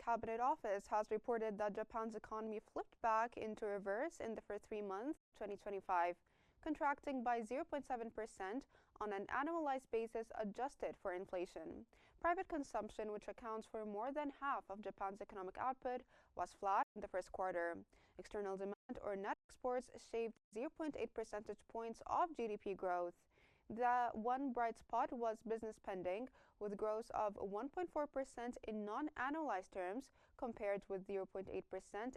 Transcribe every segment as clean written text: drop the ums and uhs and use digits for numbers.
Cabinet Office has reported that Japan's economy flipped back into reverse in the first 3 months of 2025, contracting by 0.7% on an annualized basis adjusted for inflation. Private consumption, which accounts for more than half of Japan's economic output, was flat in the first quarter. External demand or net exports shaved 0.8 percentage points of GDP growth. The one bright spot was business spending, with growth of 1.4% in non-annualized terms, compared with 0.8%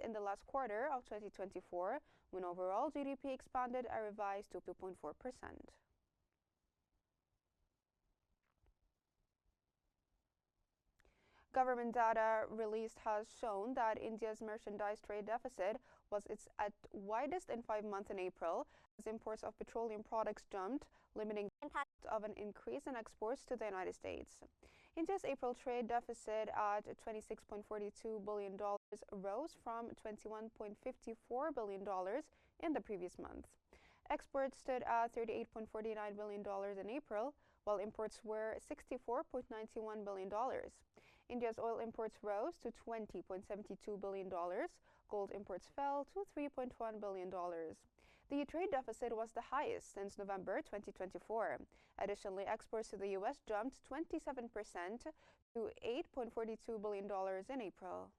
in the last quarter of 2024, when overall GDP expanded a revised 2.4%. Government data released has shown that India's merchandise trade deficit was its at widest in 5 months in April, as imports of petroleum products jumped, limiting the impact of an increase in exports to the United States. India's April trade deficit at $26.42 billion rose from $21.54 billion in the previous month. Exports stood at $38.49 billion in April, while imports were $64.91 billion. India's oil imports rose to $20.72 billion. Gold imports fell to $3.1 billion. The trade deficit was the highest since November 2024. Additionally, exports to the U.S. jumped 27% to $8.42 billion in April.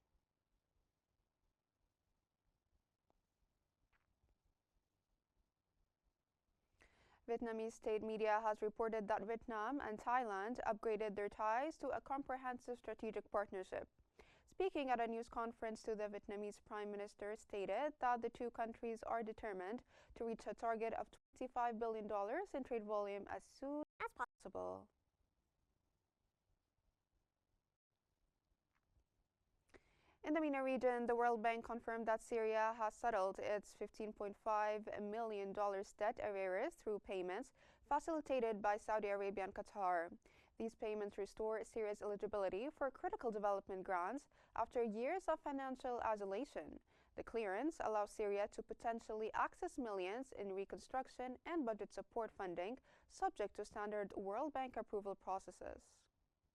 Vietnamese state media has reported that Vietnam and Thailand upgraded their ties to a comprehensive strategic partnership. Speaking at a news conference, the Vietnamese Prime Minister stated that the two countries are determined to reach a target of $25 billion in trade volume as soon as possible. In the MENA region, the World Bank confirmed that Syria has settled its $15.5 million debt arrears through payments facilitated by Saudi Arabia and Qatar. These payments restore Syria's eligibility for critical development grants after years of financial isolation. The clearance allows Syria to potentially access millions in reconstruction and budget support funding, subject to standard World Bank approval processes.